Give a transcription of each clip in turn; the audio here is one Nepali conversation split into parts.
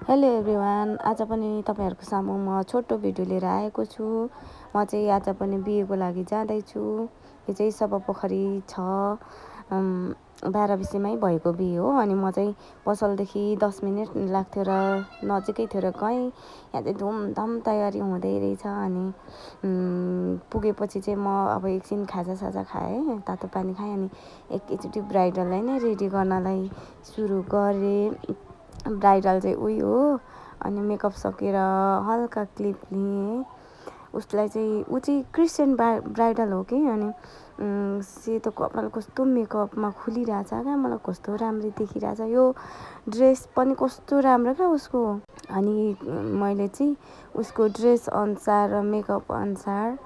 हेलो एभ्रिवान, आज पनि तपाईँहरूको सामु म छोटो भिडियो लिएर आएको छु। म चाहिँ आज पनि बिहेको लागि जाँदैछु। यो चाहिँ सभापोखरी 12 भएको बिहे हो। अनि म चाहिँ पसलदेखि 10 मिनट लाग्थ्यो र नजिकै थियो र गएँ। यहाँ चाहिँ धुमधाम तयारी हुँदै रहेछ। अनि पुगेपछि चाहिँ म अब एकछिन खाजासाजा खाएँ, तातो पानी खाएँ। अनि एकैचोटि ब्राइडललाई नै रेडी गर्नलाई सुरु गरेँ। ब्राइडल चाहिँ उही हो। अनि मेकअप सकेर हल्का क्लिप लिएँ। उसलाई चाहिँ ऊ चाहिँ क्रिस्चियन ब्राइडल हो कि। अनि सेतो कपाल कस्तो मेकअपमा खुलिरहेछ क्या, मलाई कस्तो राम्रो देखिरहेछ। यो ड्रेस पनि कस्तो राम्रो क्या उसको। अनि मैले चाहिँ उसको ड्रेस अनुसार र मेकअप अनुसार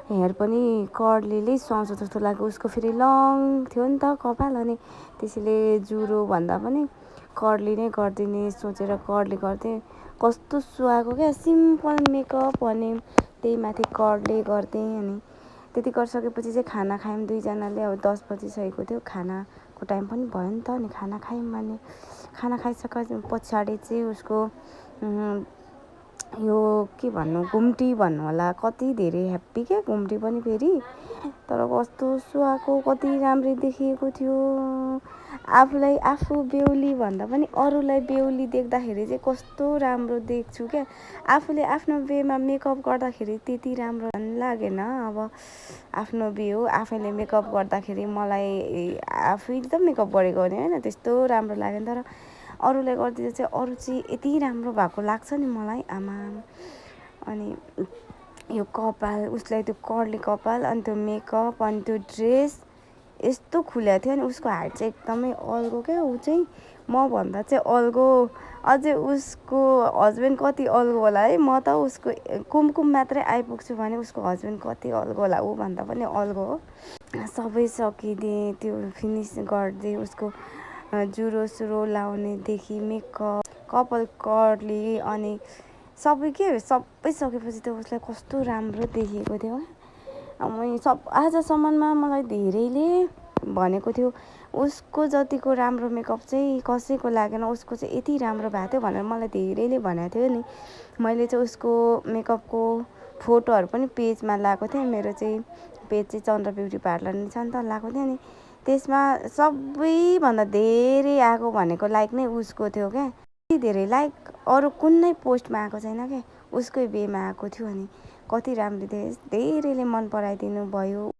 हेयर पनि कर्लीले सुहाउँछ जस्तो लाग्यो। उसको फेरि लङ थियो नि त कपाल, अनि त्यसैले जुरो भन्दा पनि कर्ली नै गरिदिने सोचेर कर्ली गरिदिएँ। कस्तो सुहाएको क्या, सिम्पल मेकअप अनि त्यही माथि कर्ली गरिदिएँ। अनि त्यति गरिसकेपछि चाहिँ खाना खायौँ दुईजनाले। अब 10 बजिसकेको थियो, खानाको टाइम पनि भयो नि त। अनि खाना खायौँ। अनि खाना खाइसके पछाडि चाहिँ उसको यो के भन्नु, घुम्टी भन्नु होला, कति धेरै ह्याप्पी क्या घुम्टी पनि फेरि। तर कस्तो सुहाएको, कति राम्रो देखिएको थियो। आफूलाई आफू बेहुली भन्दा पनि अरूलाई बेहुली देख्दाखेरि चाहिँ कस्तो राम्रो देख्छु क्या। आफूले आफ्नो बिहेमा मेकअप गर्दाखेरि त्यति राम्रो लागेन। अब आफ्नो बिहे हो, आफैले मेकअप गर्दाखेरि मलाई आफै त मेकअप गरेको हो नि होइन, त्यस्तो राम्रो लागेन। तर अरूले गरिदिँदा चाहिँ अरू चाहिँ यति राम्रो भएको लाग्छ नि मलाई, आमा। अनि यो कपाल, उसलाई त्यो कर्ली कपाल, अनि त्यो मेकअप, अनि त्यो ड्रेस यस्तो खुलेको थियो। अनि उसको हाइट चाहिँ एकदमै अल्गो क्या। ऊ चाहिँ म भन्दा चाहिँ अल्गो। अझै उसको हस्बेन्ड कति अल्गो होला है। म त उसको कुमकुम मात्रै आइपुग्छु भने उसको हस्बेन्ड कति अल्गो होला, ऊ भन्दा पनि अल्गो हो। सबै सकिदिएँ, त्यो फिनिस गरिदिएँ। उसको जुरो सुरो लाउनेदेखि मेकअप, कपाल कर्ली, अनि सबै सकेपछि त उसलाई कस्तो राम्रो देखिएको थियो। अब आजसम्ममा मलाई धेरैले भनेको थियो उसको जतिको राम्रो मेकअप चाहिँ कसैको लागेन, उसको चाहिँ यति राम्रो भएको थियो भनेर मलाई धेरैले भनेको थियो नि। मैले चाहिँ उसको मेकअपको फोटोहरू पनि पेजमा लगाएको थिएँ। मेरो चाहिँ पेज चाहिँ चन्द्र ब्युटी पार्लर नै छ नि त, लगाएको थिएँ। अनि त्यसमा सबैभन्दा धेरै आएको भनेको लाइक नै उसको थियो क्या। यति धेरै लाइक अरू कुनै पोस्टमा आएको छैन क्या, उसकै बिहेमा आएको थियो। अनि कति राम्रो थियो, धेरैले मन पराइदिनु भयो।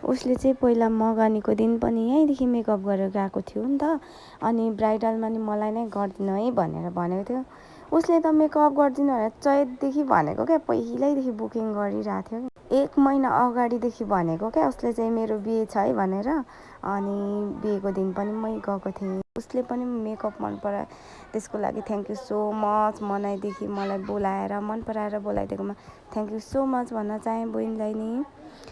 उसले चाहिँ पहिला मगानीको दिन पनि यहीँदेखि मेकअप गरेर गएको थियो नि त। अनि ब्राइडलमा नि मलाई नै गरिदिनु है भनेर भनेको थियो। उसले त मेकअप गरिदिनु भनेर चैतदेखि भनेको क्या, पहिल्यैदेखि बुकिङ गरिरहेको थियो। 1 महिना अगाडिदेखि भनेको क्या उसले चाहिँ मेरो बिहे छ है भनेर। अनि बिहेको दिन पनि मै गएको थिएँ। उसले पनि मेकअप मन परायो, त्यसको लागि थ्याङ्क यू सो मच। मनाइदेखि मलाई बोलाएर, मन पराएर बोलाइदिएकोमा थ्याङ्क यू सो मच भन्न चाहेँ बहिनीलाई नि।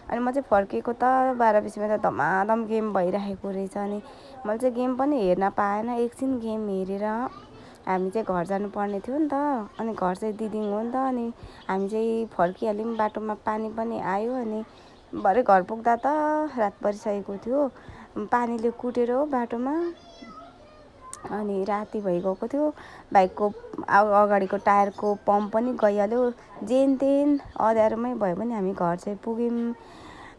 अनि म चाहिँ फर्केको त 12:20मा त धमाधम गेम भइरहेको रहेछ। अनि मैले चाहिँ गेम पनि हेर्न पाएन। एकछिन गेम हेरेर हामी चाहिँ घर जानुपर्ने थियो नि त। अनि घर चाहिँ दिदिङ हो नि त। अनि हामी चाहिँ फर्किहाल्यौँ, बाटोमा पानी पनि आयो। अनि भरे घर पुग्दा त रात परिसकेको थियो, पानीले कुटेर हो बाटोमा। अनि राति भइगएको थियो, बाइकको अगाडिको टायरको पम्प पनि गइहाल्यो। जेन तेन अँध्यारोमै भयो भने हामी घर चाहिँ पुग्यौँ।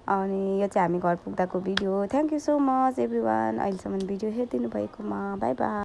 अनि यो चाहिँ हामी घर पुग्दाको भिडियो हो। Thank you so much everyone, अहिलेसम्म भिडियो हेरिदिनु भएकोमा। By by.